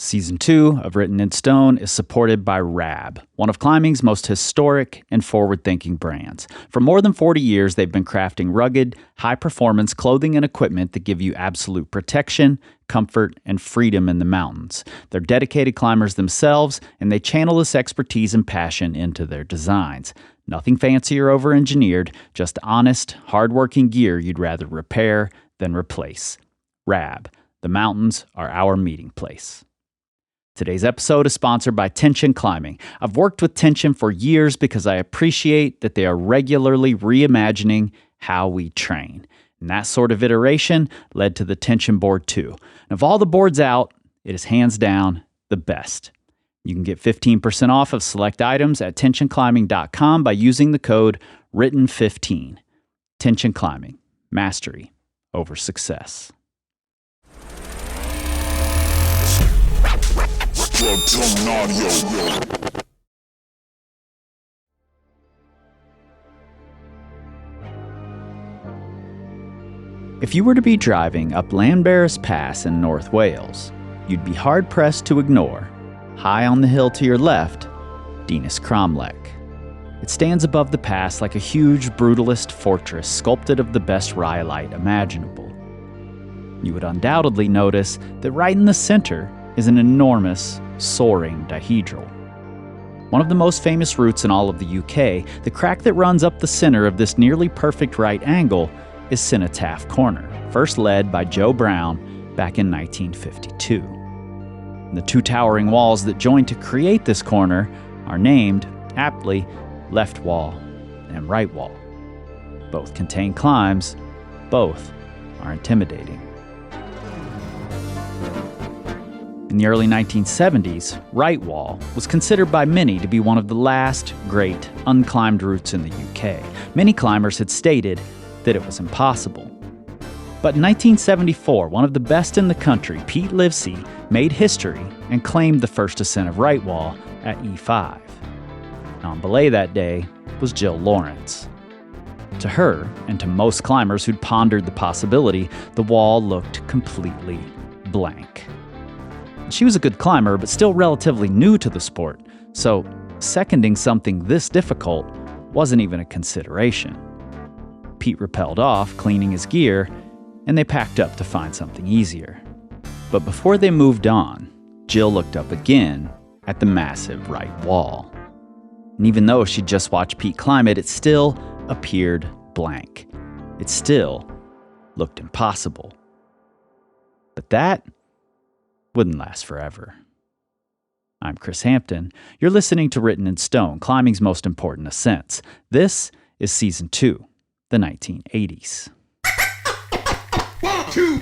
Season 2 of Written in Stone is supported by RAB, one of climbing's most historic and forward-thinking brands. For more than 40 years, they've been crafting rugged, high-performance clothing and equipment that give you absolute protection, comfort, and freedom in the mountains. They're dedicated climbers themselves, and they channel this expertise and passion into their designs. Nothing fancy or over-engineered, just honest, hard-working gear you'd rather repair than replace. RAB. The mountains are our meeting place. Today's episode is sponsored by Tension Climbing. I've worked with Tension for years because I appreciate that they are regularly reimagining how we train. And that sort of iteration led to the Tension Board 2. And of all the boards out, it is hands down the best. You can get 15% off of select items at tensionclimbing.com by using the code WRITTEN15. Tension Climbing. Mastery over success. If you were to be driving up Llanberis Pass in North Wales, you'd be hard-pressed to ignore, high on the hill to your left, Dinas Cromlech. It stands above the pass like a huge brutalist fortress sculpted of the best rhyolite imaginable. You would undoubtedly notice that right in the center is an enormous, soaring dihedral. One of the most famous routes in all of the UK, the crack that runs up the center of this nearly perfect right angle is Cenotaph Corner, first led by Joe Brown back in 1952. And the two towering walls that join to create this corner are named, aptly, Left Wall and Right Wall. Both contain climbs, both are intimidating. In the early 1970s, Right Wall was considered by many to be one of the last great unclimbed routes in the UK. Many climbers had stated that it was impossible. But in 1974, one of the best in the country, Pete Livesey, made history and claimed the first ascent of Right Wall at E5. On belay that day was Jill Lawrence. To her, and to most climbers who'd pondered the possibility, the wall looked completely blank. She was a good climber, but still relatively new to the sport, so seconding something this difficult wasn't even a consideration. Pete rappelled off, cleaning his gear, and they packed up to find something easier. But before they moved on, Jill looked up again at the massive right wall. And even though she'd just watched Pete climb it, it still appeared blank. It still looked impossible. But that wouldn't last forever. I'm Chris Hampton. You're listening to Written in Stone, climbing's most important ascents. This is Season 2, the 1980s. 1, 2.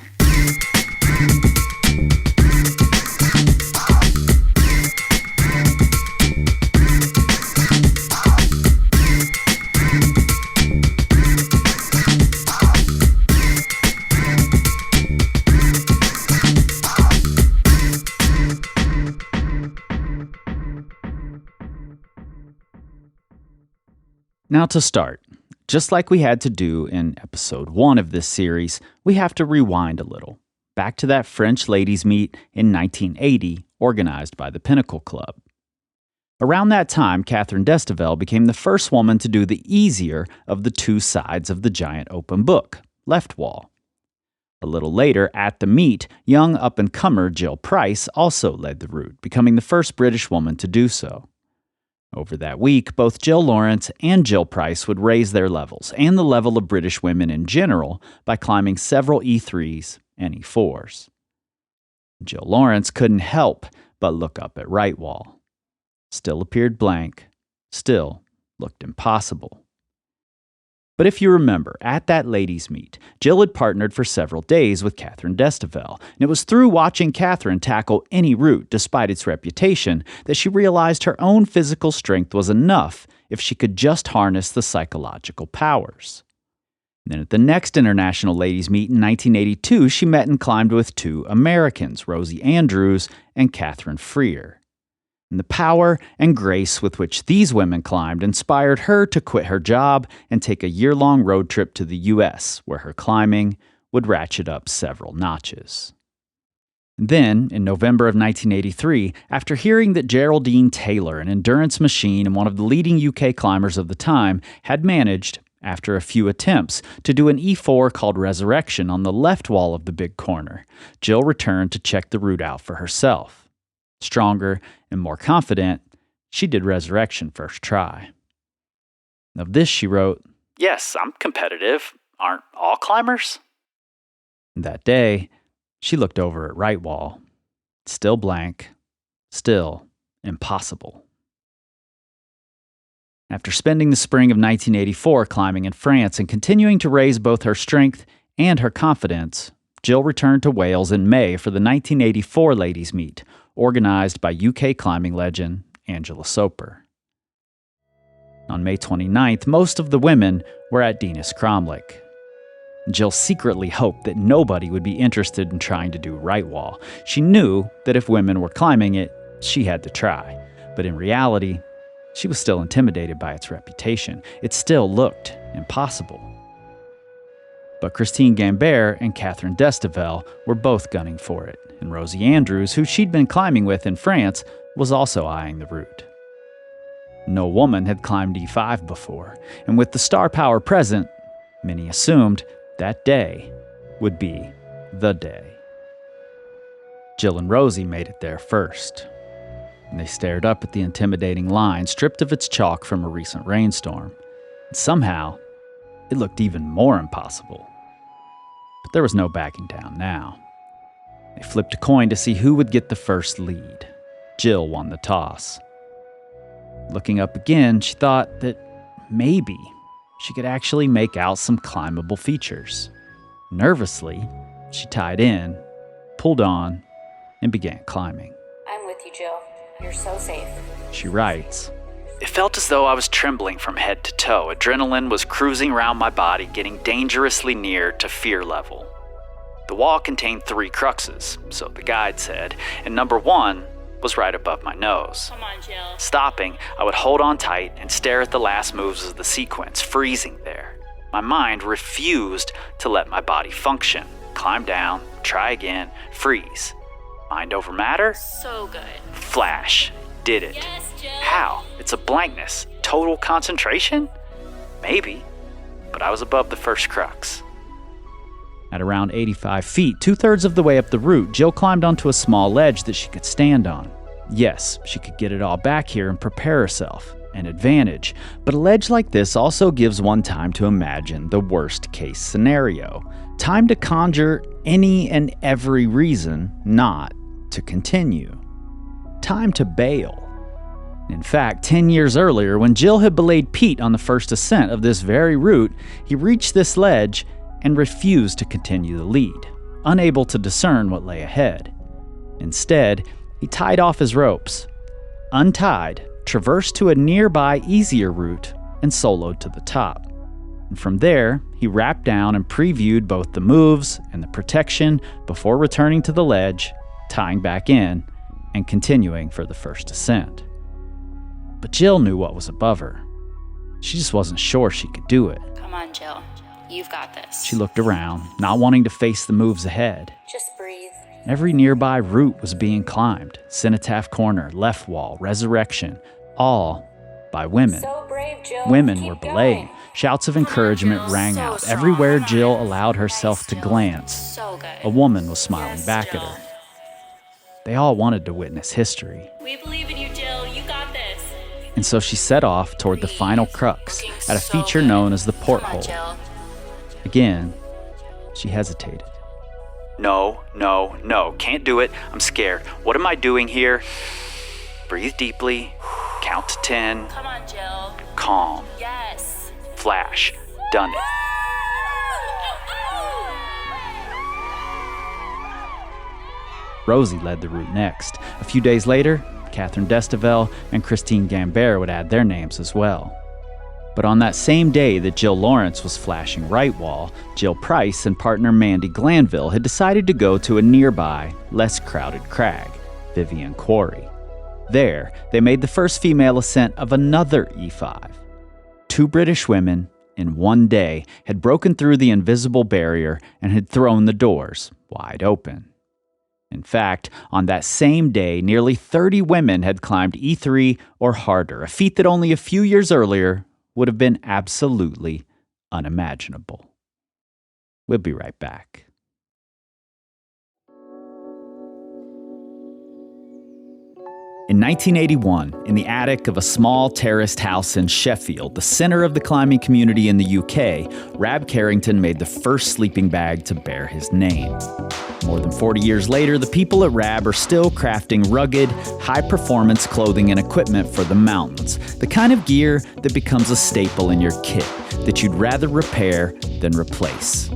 Now to start, just like we had to do in episode 1 of this series, we have to rewind a little, back to that French ladies' meet in 1980 organized by the Pinnacle Club. Around that time, Catherine Destivelle became the first woman to do the easier of the two sides of the giant open book, Left Wall. A little later, at the meet, young up-and-comer Gill Price also led the route, becoming the first British woman to do so. Over that week, both Jill Lawrence and Gill Price would raise their levels, and the level of British women in general, by climbing several E3s and E4s. Jill Lawrence couldn't help but look up at Right Wall. Still appeared blank, still looked impossible. But if you remember, at that ladies' meet, Jill had partnered for several days with Catherine Destivelle, and it was through watching Catherine tackle any route, despite its reputation, that she realized her own physical strength was enough if she could just harness the psychological powers. And then at the next International Ladies' Meet in 1982, she met and climbed with two Americans, Rosie Andrews and Catherine Freer. And the power and grace with which these women climbed inspired her to quit her job and take a year-long road trip to the U.S., where her climbing would ratchet up several notches. Then, in November of 1983, after hearing that Geraldine Taylor, an endurance machine and one of the leading UK climbers of the time, had managed, after a few attempts, to do an E4 called Resurrection on the left wall of the big corner, Gill returned to check the route out for herself. Stronger and more confident, she did Resurrection first try. Of this she wrote, "Yes, I'm competitive. Aren't all climbers?" That day, she looked over at right wall. Still blank. Still impossible. After spending the spring of 1984 climbing in France and continuing to raise both her strength and her confidence, Gill returned to Wales in May for the 1984 Ladies' Meet, organized by UK climbing legend Angela Soper. On May 29th, most of the women were at Dinas Cromlech. Gill secretly hoped that nobody would be interested in trying to do right wall. She knew that if women were climbing it, she had to try. But in reality, she was still intimidated by its reputation. It still looked impossible. But Christine Gambert and Catherine Destivelle were both gunning for it, and Rosie Andrews, who she'd been climbing with in France, was also eyeing the route. No woman had climbed E5 before, and with the star power present, many assumed that day would be the day. Gill and Rosie made it there first, and they stared up at the intimidating line stripped of its chalk from a recent rainstorm. And somehow, it looked even more impossible. But there was no backing down now. They flipped a coin to see who would get the first lead. Gill won the toss. Looking up again, she thought that maybe she could actually make out some climbable features. Nervously, she tied in, pulled on, and began climbing. "I'm with you, Gill. You're so safe." She writes, "It felt as though I was trembling from head to toe. Adrenaline was cruising around my body, getting dangerously near to fear level. The wall contained 3 cruxes, so the guide said, and number 1 was right above my nose. Come on, Gill. Stopping, I would hold on tight and stare at the last moves of the sequence, freezing there. My mind refused to let my body function. Climb down, try again, freeze. Mind over matter? So good. Flash. Did it. Yes, Gill. How? It's a blankness. Total concentration? Maybe. But I was above the first crux." At around 85 feet, 2/3 of the way up the route, Gill climbed onto a small ledge that she could stand on. Yes, she could get it all back here and prepare herself. An advantage. But a ledge like this also gives one time to imagine the worst case scenario. Time to conjure any and every reason not to continue. Time to bail. In fact, 10 years earlier, when Gill had belayed Pete on the first ascent of this very route, he reached this ledge and refused to continue the lead, unable to discern what lay ahead. Instead, he tied off his ropes, untied, traversed to a nearby easier route, and soloed to the top. And from there, he rapped down and previewed both the moves and the protection before returning to the ledge, tying back in, and continuing for the first ascent. But Gill knew what was above her. She just wasn't sure she could do it. Come on, Gill. You've got this. She looked around, not wanting to face the moves ahead. Just breathe. Every nearby route was being climbed. Cenotaph Corner, Left Wall, Resurrection, all by women. So brave, Gill. Women Keep were belaying. going. Shouts of encouragement Gill. rang So out. strong. Everywhere Come on. Gill allowed herself Nice, to Gill. glance, So good. a woman was smiling Yes, back Gill. at her. They all wanted to witness history. We believe in you, Gill. You got this. And so she set off toward the final crux Looking at a so feature good. known as the Come on, porthole. Gill. Again, she hesitated. No, can't do it. I'm scared. What am I doing here? Breathe deeply, count to 10, Come on, Gill. calm, Yes. flash, done it. Rosie led the route next. A few days later, Catherine Destivelle and Christine Gambert would add their names as well. But on that same day that Jill Lawrence was flashing right wall, Gill Price and partner Mandy Glanville had decided to go to a nearby, less crowded crag, Vivian Quarry. There, they made the first female ascent of another E5. 2 British women, in one day, had broken through the invisible barrier and had thrown the doors wide open. In fact, on that same day, nearly 30 women had climbed E3 or harder, a feat that only a few years earlier would have been absolutely unimaginable. We'll be right back. In 1981, in the attic of a small terraced house in Sheffield, the center of the climbing community in the UK, Rab Carrington made the first sleeping bag to bear his name. More than 40 years later, the people at Rab are still crafting rugged, high-performance clothing and equipment for the mountains, the kind of gear that becomes a staple in your kit that you'd rather repair than replace.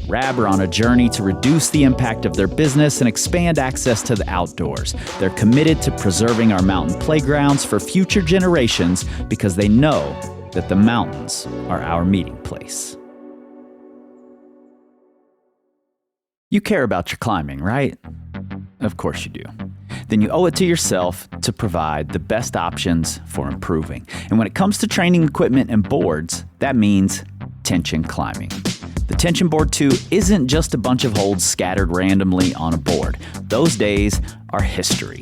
Rab are on a journey to reduce the impact of their business and expand access to the outdoors. They're committed to preserving our mountain playgrounds for future generations because they know that the mountains are our meeting place. You care about your climbing, right? Of course you do. Then you owe it to yourself to provide the best options for improving. And when it comes to training equipment and boards, that means tension climbing. The Tension Board 2 isn't just a bunch of holds scattered randomly on a board. Those days are history.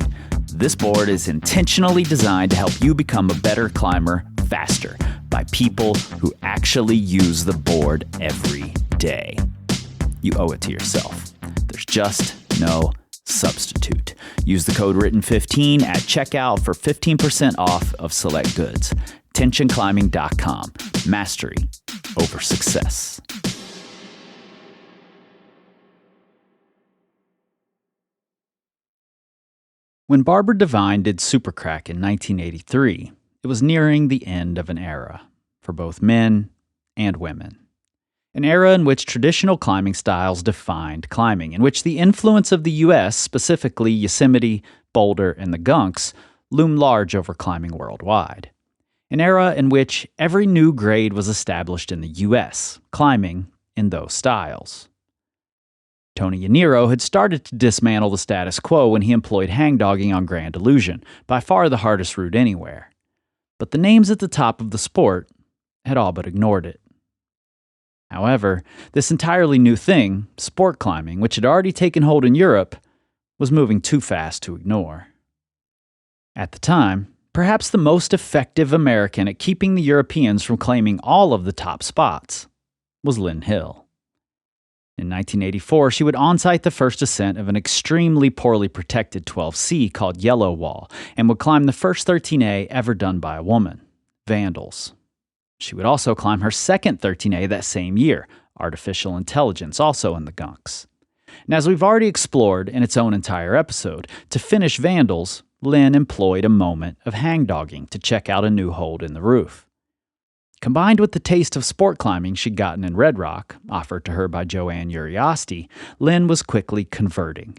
This board is intentionally designed to help you become a better climber faster by people who actually use the board every day. You owe it to yourself. There's just no substitute. Use the code WRITTEN15 at checkout for 15% off of select goods. TensionClimbing.com. Mastery over success. When Barbara Devine did Supercrack in 1983, it was nearing the end of an era for both men and women. An era in which traditional climbing styles defined climbing, in which the influence of the U.S., specifically Yosemite, Boulder, and the Gunks, loomed large over climbing worldwide. An era in which every new grade was established in the U.S., climbing in those styles. Tony Yaniro had started to dismantle the status quo when he employed hangdogging on Grand Illusion, by far the hardest route anywhere. But the names at the top of the sport had all but ignored it. However, this entirely new thing, sport climbing, which had already taken hold in Europe, was moving too fast to ignore. At the time, perhaps the most effective American at keeping the Europeans from claiming all of the top spots was Lynn Hill. In 1984, she would onsite the first ascent of an extremely poorly protected 12C called Yellow Wall, and would climb the first 13A ever done by a woman, Vandals. She would also climb her second 13A that same year, Artificial Intelligence, also in the Gunks. And as we've already explored in its own entire episode, to finish Vandals, Lynn employed a moment of hangdogging to check out a new hold in the roof. Combined with the taste of sport climbing she'd gotten in Red Rock, offered to her by Joanne Uriosti, Lynn was quickly converting,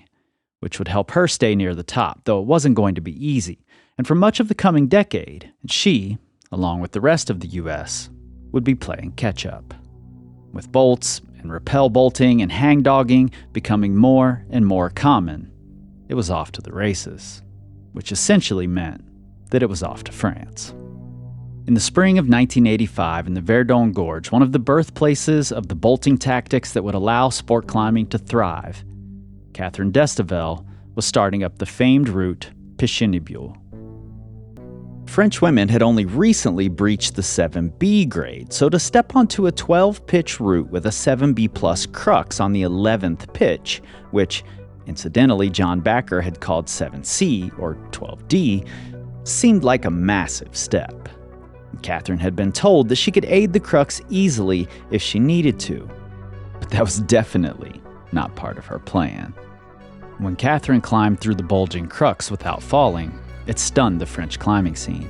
which would help her stay near the top, though it wasn't going to be easy. And for much of the coming decade, she, along with the rest of the U.S., would be playing catch-up. With bolts and rappel bolting and hangdogging becoming more and more common, it was off to the races, which essentially meant that it was off to France. In the spring of 1985 in the Verdon Gorge, one of the birthplaces of the bolting tactics that would allow sport climbing to thrive, Catherine Destivelle was starting up the famed route Pichinibule. French women had only recently breached the 7B grade, so to step onto a 12-pitch route with a 7B plus crux on the 11th pitch, which, incidentally, John Backer had called 7C, or 12D, seemed like a massive step. Catherine had been told that she could aid the crux easily if she needed to, but that was definitely not part of her plan. When Catherine climbed through the bulging crux without falling, it stunned the French climbing scene.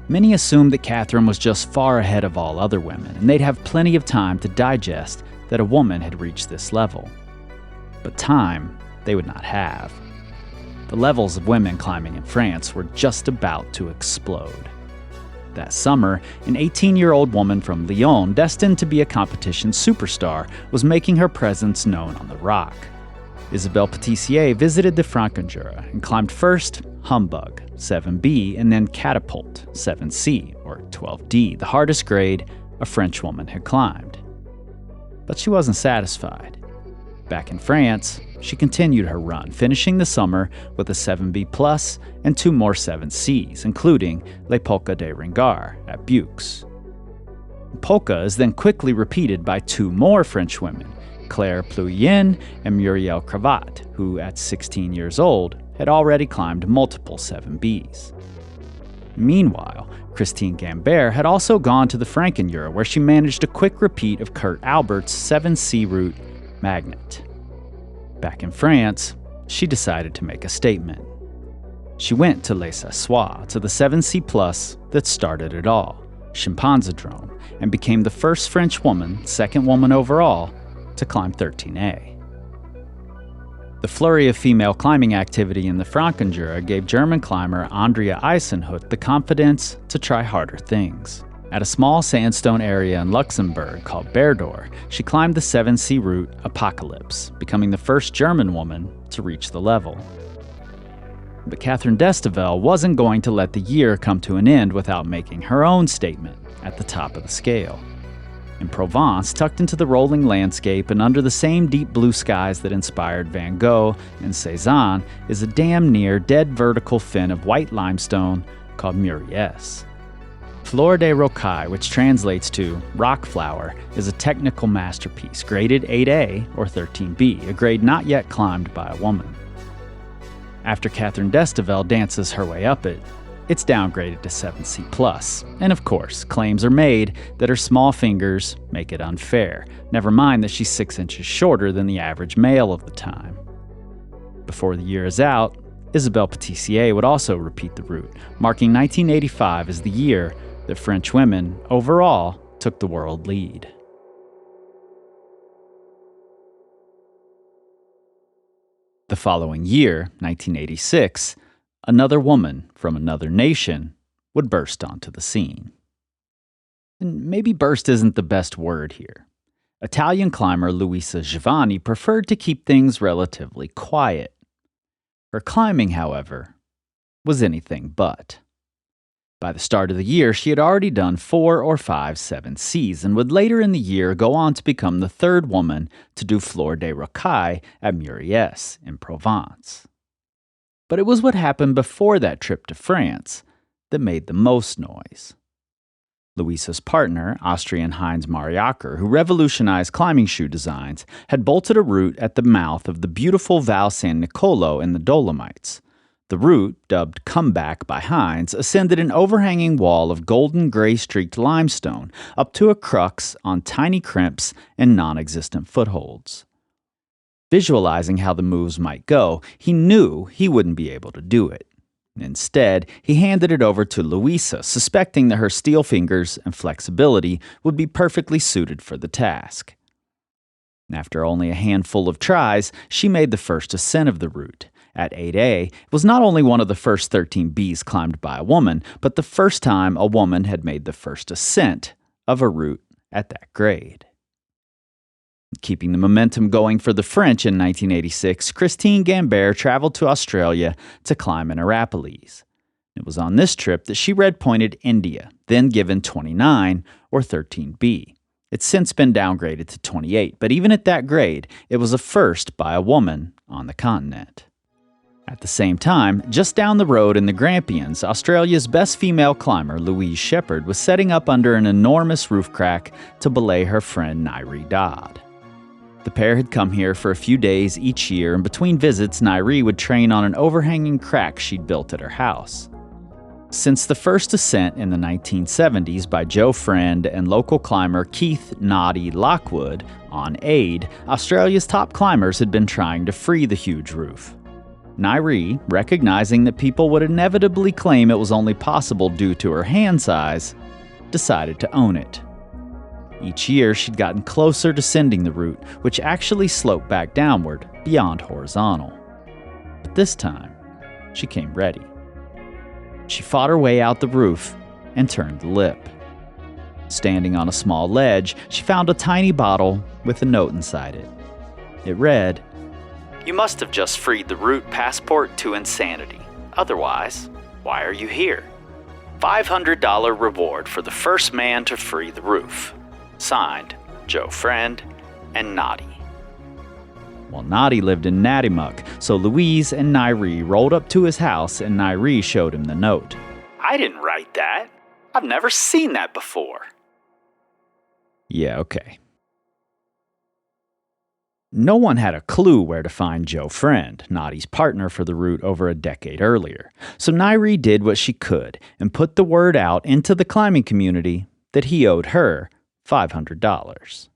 Many assumed that Catherine was just far ahead of all other women, and they'd have plenty of time to digest that a woman had reached this level. But time they would not have. The levels of women climbing in France were just about to explode. That summer, an 18-year-old woman from Lyon, destined to be a competition superstar, was making her presence known on the rock. Isabelle Pattisiere visited the Frankenjura and climbed first Humbug, 7B, and then Catapult, 7C, or 12D, the hardest grade a French woman had climbed. But she wasn't satisfied. Back in France, she continued her run, finishing the summer with a 7B+ and 2 more 7Cs, including Les Polka de Ringard at Buix. Polka is then quickly repeated by 2 more French women, Claire Pluyen and Muriel Cravat, who at 16 years old had already climbed multiple 7Bs. Meanwhile, Christine Gambert had also gone to the Frankenjura, where she managed a quick repeat of Kurt Albert's 7C route, Magnet. Back in France, she decided to make a statement. She went to Les Assois, to the 7C+ that started it all, Chimpanzodrome, and became the first French woman, second woman overall, to climb 13A. The flurry of female climbing activity in the Frankenjura gave German climber Andrea Eisenhut the confidence to try harder things. At a small sandstone area in Luxembourg called Berdor, she climbed the 7C route Apocalypse, becoming the first German woman to reach the level. But Catherine Destivelle wasn't going to let the year come to an end without making her own statement at the top of the scale. In Provence, tucked into the rolling landscape and under the same deep blue skies that inspired Van Gogh and Cézanne, is a damn near dead vertical fin of white limestone called Muriès. Fleur de Rocaille, which translates to rock flower, is a technical masterpiece, graded 8A or 13B, a grade not yet climbed by a woman. After Catherine Destivelle dances her way up it, it's downgraded to 7C+, and of course, claims are made that her small fingers make it unfair, never mind that she's 6 inches shorter than the average male of the time. Before the year is out, Isabelle Pattisiere would also repeat the route, marking 1985 as the year that French women, overall, took the world lead. The following year, 1986, another woman from another nation would burst onto the scene. And maybe burst isn't the best word here. Italian climber Luisa Iovane preferred to keep things relatively quiet. Her climbing, however, was anything but. By the start of the year, she had already done 4 or 5 7Cs and would later in the year go on to become the third woman to do Fleur de Rocaille at Muriès in Provence. But it was what happened before that trip to France that made the most noise. Luisa's partner, Austrian Heinz Mariacher, who revolutionized climbing shoe designs, had bolted a route at the mouth of the beautiful Val San Nicolo in the Dolomites. The route, dubbed Comeback by Heinz, ascended an overhanging wall of golden gray-streaked limestone up to a crux on tiny crimps and non-existent footholds. Visualizing how the moves might go, he knew he wouldn't be able to do it. Instead, he handed it over to Luisa, suspecting that her steel fingers and flexibility would be perfectly suited for the task. After only a handful of tries, she made the first ascent of the route. At 8A, it was not only one of the first 13Bs climbed by a woman, but the first time a woman had made the first ascent of a route at that grade. Keeping the momentum going for the French in 1986, Christine Gambert traveled to Australia to climb in Arapiles. It was on this trip that she red-pointed India, then given 29 or 13B. It's since been downgraded to 28, but even at that grade, it was a first by a woman on the continent. At the same time, just down the road in the Grampians, Australia's best female climber, Louise Shepherd, was setting up under an enormous roof crack to belay her friend Nyrie Dodd. The pair had come here for a few days each year, and between visits, Nyrie would train on an overhanging crack she'd built at her house. Since the first ascent in the 1970s by Joe Friend and local climber Keith Noddy Lockwood on aid, Australia's top climbers had been trying to free the huge roof. Nyrie, recognizing that people would inevitably claim it was only possible due to her hand size, decided to own it. Each year, she'd gotten closer to sending the route, which actually sloped back downward, beyond horizontal. But this time, she came ready. She fought her way out the roof and turned the lip. Standing on a small ledge, she found a tiny bottle with a note inside it. It read, "You must have just freed the route passport to insanity. Otherwise, why are you here? $500 reward for the first man to free the roof. Signed, Joe Friend and Noddy." Well, Naughty lived in Natimuck, so Louise and Nyrie rolled up to his house and Nyrie showed him the note. I didn't write that. I've never seen that before. Yeah, okay. No one had a clue where to find Joe Friend, Naughty's partner for the route over a decade earlier. So Nyrie did what she could and put the word out into the climbing community that he owed her $500.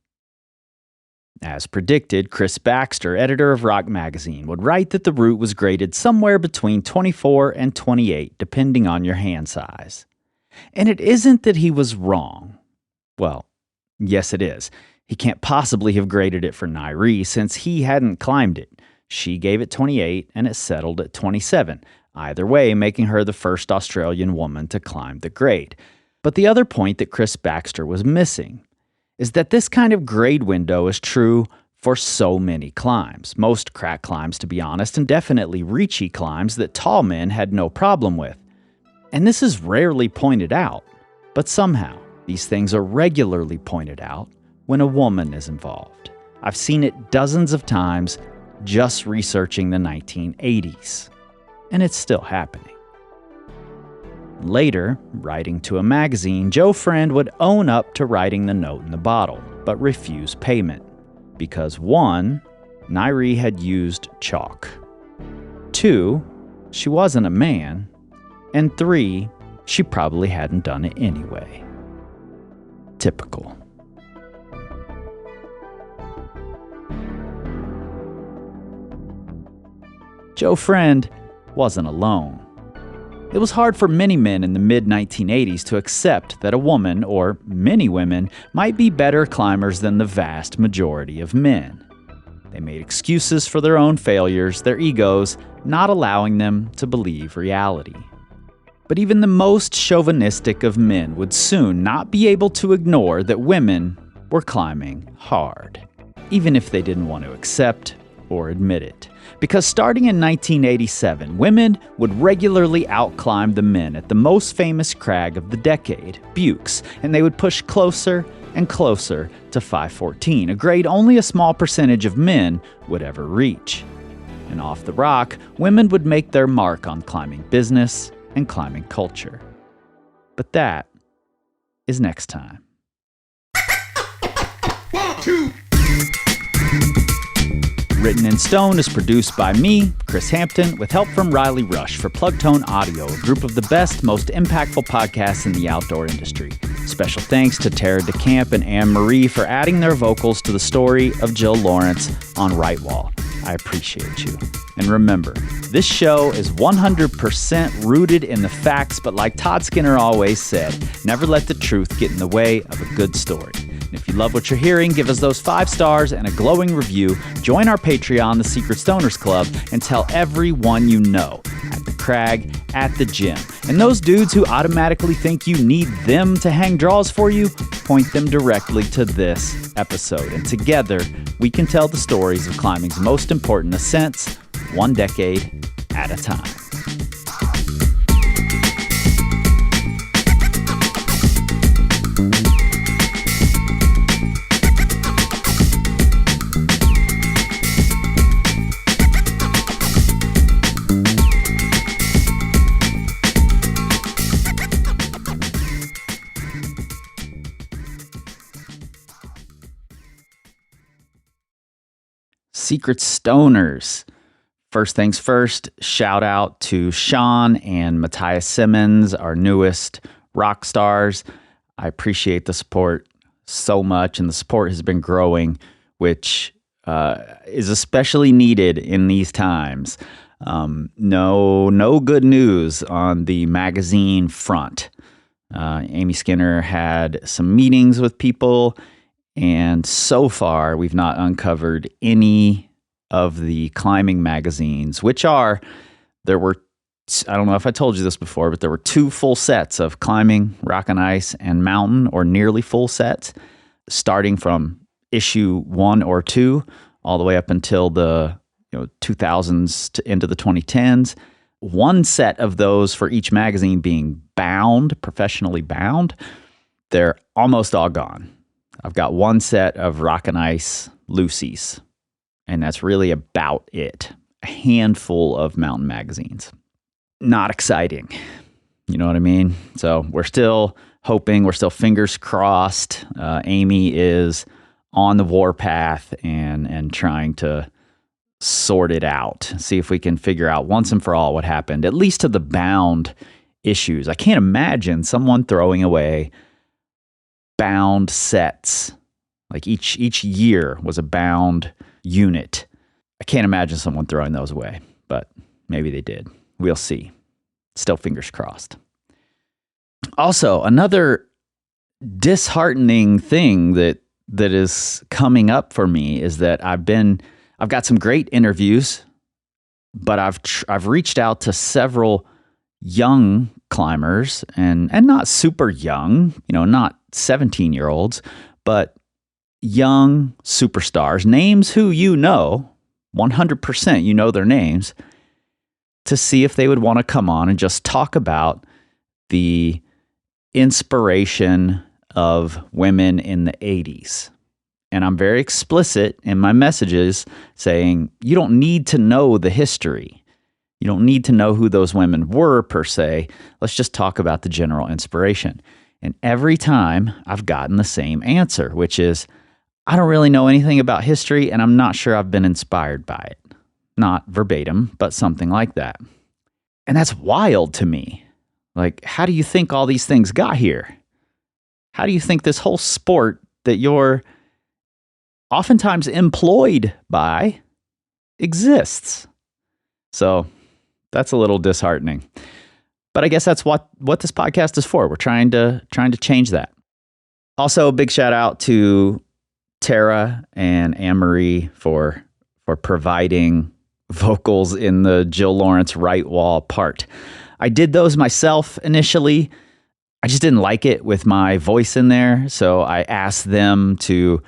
As predicted, Chris Baxter, editor of Rock Magazine, would write that the route was graded somewhere between 24 and 28, depending on your hand size. And it isn't that he was wrong. Well, yes it is. He can't possibly have graded it for Nyrie since he hadn't climbed it. She gave it 28 and it settled at 27, either way making her the first Australian woman to climb the grade. But the other point that Chris Baxter was missing is that this kind of grade window is true for so many climbs. Most crack climbs, to be honest, and definitely reachy climbs that tall men had no problem with. And this is rarely pointed out, but somehow these things are regularly pointed out when a woman is involved. I've seen it dozens of times just researching the 1980s, and it's still happening. Later, writing to a magazine, Joe Friend would own up to writing the note in the bottle, but refuse payment. Because 1, Nyrie had used chalk. 2, she wasn't a man. And 3, she probably hadn't done it anyway. Typical. Joe Friend wasn't alone. It was hard for many men in the mid-1980s to accept that a woman, or many women, might be better climbers than the vast majority of men. They made excuses for their own failures, their egos, not allowing them to believe reality. But even the most chauvinistic of men would soon not be able to ignore that women were climbing hard, even if they didn't want to accept or admit it. Because starting in 1987, women would regularly outclimb the men at the most famous crag of the decade, Bukes, and they would push closer and closer to 514, a grade only a small percentage of men would ever reach. And off the rock, women would make their mark on climbing business and climbing culture. But that is next time. 1, 2. Written in Stone is produced by me, Chris Hampton, with help from Riley Rush for Plugtone Audio, a group of the best, most impactful podcasts in the outdoor industry. Special thanks to Tara DeCamp and Anne-Marie for adding their vocals to the story of Jill Lawrence on Right Wall. I appreciate you. And remember, this show is 100% rooted in the facts, but like Todd Skinner always said, never let the truth get in the way of a good story. And if you love what you're hearing, give us those 5 stars and a glowing review, join our Patreon, The Secret Stoners Club, and tell everyone you know, at the crag, at the gym. And those dudes who automatically think you need them to hang draws for you, point them directly to this episode. And together, we can tell the stories of climbing's most important ascents, one decade at a time. Secret Stoners. First things first, shout out to Sean and Matthias Simmons, our newest rock stars. I appreciate the support so much, and the support has been growing, which is especially needed in these times. No good news on the magazine front. Amy Skinner had some meetings with people, and so far, we've not uncovered any of the climbing magazines, I don't know if I told you this before, but there were 2 full sets of Climbing, Rock and Ice, and Mountain, or nearly full sets, starting from issue 1 or 2, all the way up until the 2000s to into the 2010s. 1 set of those for each magazine being bound, professionally bound. They're almost all gone. I've got 1 set of Rock and Ice Lucy's, And that's really about it. A handful of mountain magazines. Not exciting. You know what I mean? So we're still hoping, we're still fingers crossed. Amy is on the warpath and trying to sort it out. See if we can figure out once and for all what happened, at least to the bound issues. I can't imagine someone throwing away bound sets. Like each year was a bound unit. I can't imagine someone throwing those away, but maybe they did. We'll see. Still fingers crossed. Also, another disheartening thing that is coming up for me is that I've got some great interviews, but I've reached out to several young climbers and not super young, not 17-year-olds, but young superstars, names who 100% you know their names, to see if they would want to come on and just talk about the inspiration of women in the 80s. And I'm very explicit in my messages saying, you don't need to know the history. You don't need to know who those women were per se. Let's just talk about the general inspiration. And every time I've gotten the same answer, which is, I don't really know anything about history and I'm not sure I've been inspired by it. Not verbatim, but something like that. And that's wild to me. Like, how do you think all these things got here? How do you think this whole sport that you're oftentimes employed by exists? So that's a little disheartening. But I guess that's what this podcast is for. We're trying to change that. Also, a big shout out to Tara and Anne-Marie for providing vocals in the Jill Lawrence right wall part. I did those myself initially. I just didn't like it with my voice in there, so I asked them to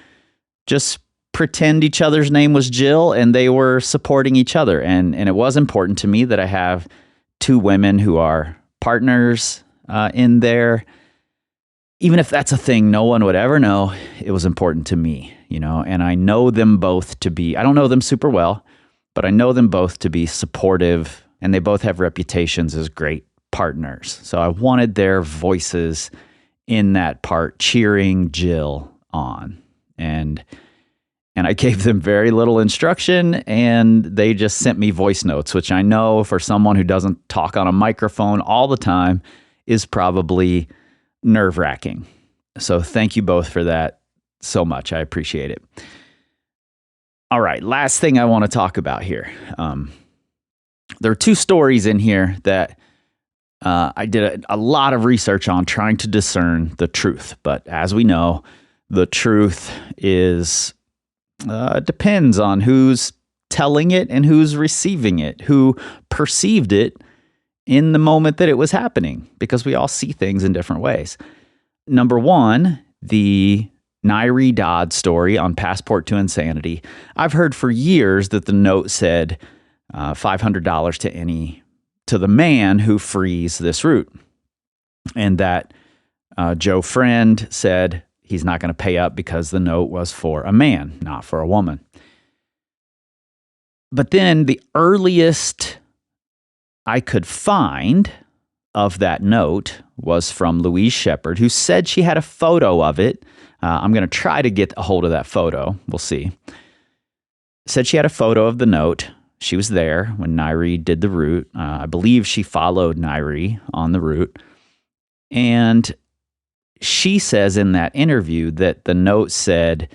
just pretend each other's name was Jill and they were supporting each other. And it was important to me that I have two women who are partners in there. Even if that's a thing no one would ever know, it was important to me, and I know them both to be, I don't know them super well, but I know them both to be supportive, and they both have reputations as great partners. So I wanted their voices in that part cheering Jill on. And I gave them very little instruction, and they just sent me voice notes, which I know for someone who doesn't talk on a microphone all the time is probably nerve-wracking. So thank you both for that so much. I appreciate it. All right, last thing I want to talk about here. There are two stories in here that I did a lot of research on trying to discern the truth. But as we know, the truth is depends on who's telling it and who's receiving it, who perceived it in the moment that it was happening, because we all see things in different ways. Number one, the Nyrie Dodd story on Passport to Insanity. I've heard for years that the note said $500 to the man who frees this route, and that Joe Friend said he's not going to pay up because the note was for a man, not for a woman. But then the earliest I could find of that note was from Louise Shepard, who said she had a photo of it. I'm going to try to get a hold of that photo. We'll see. Said she had a photo of the note. She was there when Nyrie did the route. I believe she followed Nyrie on the route. And she says in that interview that the note said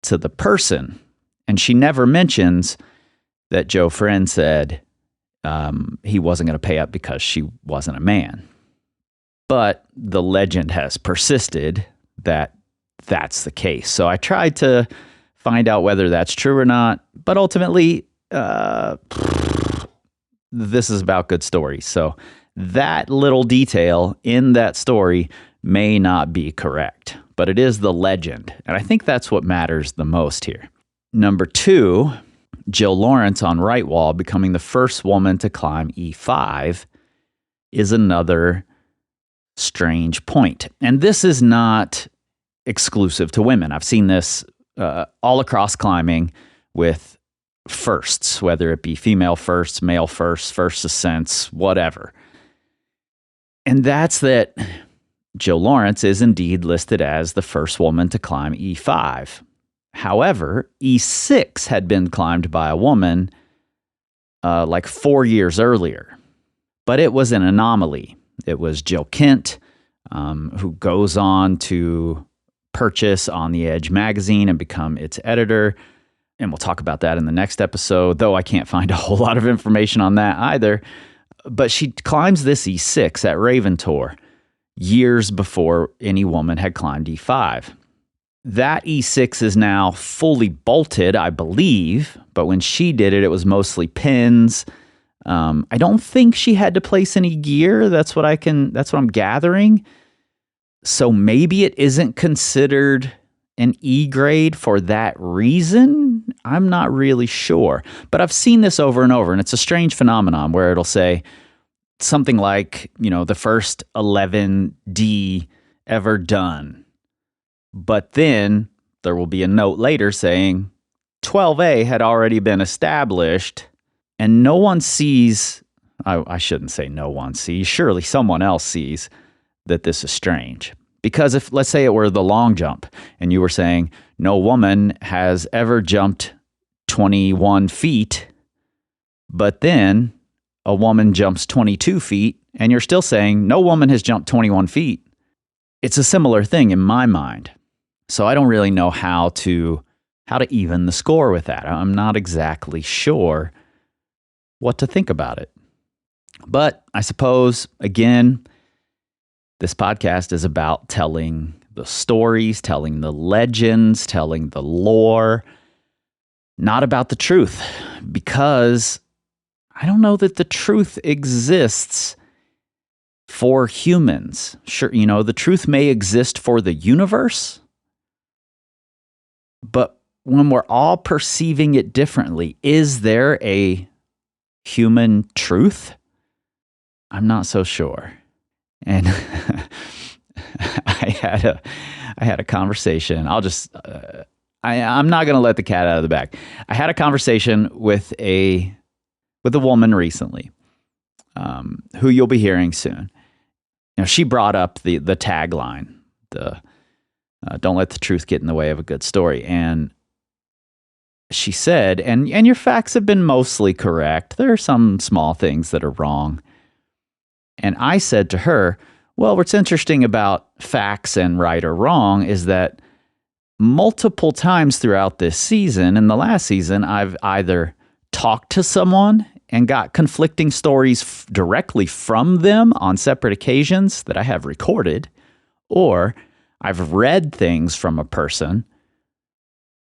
to the person, and she never mentions that Joe Friend said he wasn't going to pay up because she wasn't a man. But the legend has persisted that that's the case. So I tried to find out whether that's true or not, but ultimately, this is about good stories. So that little detail in that story may not be correct, but it is the legend. And I think that's what matters the most here. Number two, Jill Lawrence on right wall becoming the first woman to climb E5 is another strange point. And this is not exclusive to women. I've seen this all across climbing with firsts, whether it be female firsts, male firsts, first ascents, whatever. And that's that Jill Lawrence is indeed listed as the first woman to climb E5. However, E6 had been climbed by a woman like 4 years earlier. But it was an anomaly. It was Jill Kent, who goes on to purchase On the Edge magazine and become its editor. And we'll talk about that in the next episode, though I can't find a whole lot of information on that either. But she climbs this E6 at Raventor years before any woman had climbed E5. That E6 is now fully bolted, I believe, but when she did it, it was mostly pins. I don't think she had to place any gear. That's what I'm gathering. So maybe it isn't considered an E grade for that reason. I'm not really sure, but I've seen this over and over, and it's a strange phenomenon where it'll say something like, the first 11D ever done. But then there will be a note later saying 12A had already been established, and no one sees, I shouldn't say no one sees, surely someone else sees that this is strange. Because if, let's say it were the long jump, and you were saying no woman has ever jumped 21 feet, but then a woman jumps 22 feet, and you're still saying no woman has jumped 21 feet. It's a similar thing in my mind. So I don't really know how to even the score with that. I'm not exactly sure what to think about it. But I suppose, again, this podcast is about telling the stories, telling the legends, telling the lore, not about the truth, because I don't know that the truth exists for humans. Sure, the truth may exist for the universe, but when we're all perceiving it differently, is there a human truth? I'm not so sure. And I had a conversation. I'm not going to let the cat out of the bag. I had a conversation with a woman recently, who you'll be hearing soon. She brought up the tagline, don't let the truth get in the way of a good story. And she said, and your facts have been mostly correct. There are some small things that are wrong. And I said to her, well, what's interesting about facts and right or wrong is that multiple times throughout this season and the last season, I've either talked to someone and got conflicting stories directly from them on separate occasions that I have recorded, or I've read things from a person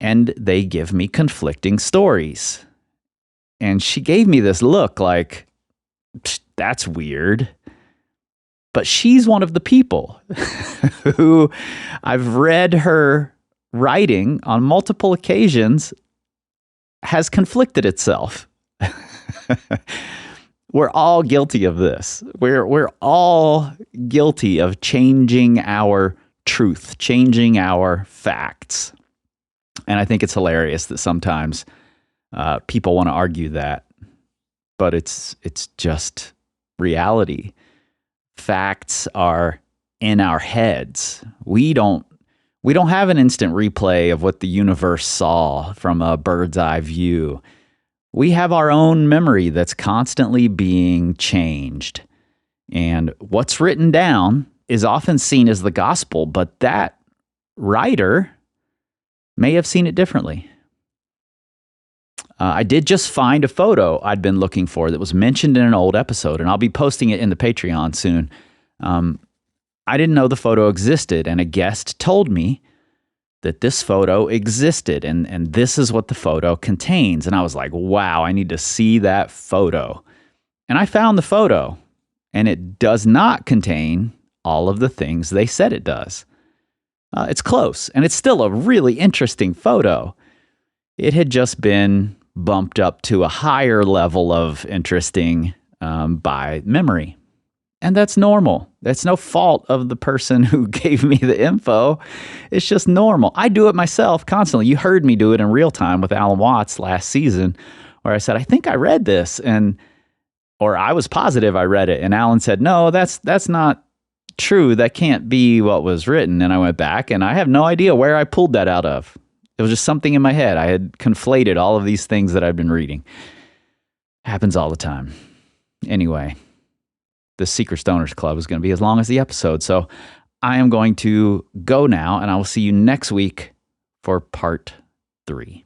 and they give me conflicting stories. And she gave me this look like, that's weird. But she's one of the people who I've read her writing on multiple occasions has conflicted itself. We're all guilty of this. We're all guilty of changing our truth, changing our facts. And I think it's hilarious that sometimes people want to argue that, but it's just reality. Facts are in our heads. We don't have an instant replay of what the universe saw from a bird's eye view. We have our own memory that's constantly being changed. And what's written down is often seen as the gospel, but that writer may have seen it differently. I did just find a photo I'd been looking for that was mentioned in an old episode, and I'll be posting it in the Patreon soon. I didn't know the photo existed, and a guest told me that this photo existed, and this is what the photo contains. And I was like, wow, I need to see that photo. And I found the photo, and it does not contain all of the things they said it does. It's close, and it's still a really interesting photo. It had just been bumped up to a higher level of interesting by memory. And that's normal. That's no fault of the person who gave me the info. It's just normal. I do it myself constantly. You heard me do it in real time with Alan Watts last season, where I said, I think I read this, or I was positive I read it. And Alan said, no, that's not true. That can't be what was written. And I went back, and I have no idea where I pulled that out of. It was just something in my head. I had conflated all of these things that I've been reading. Happens all the time. Anyway, the Secret Stoners Club is going to be as long as the episode. So I am going to go now, and I will see you next week for part 3.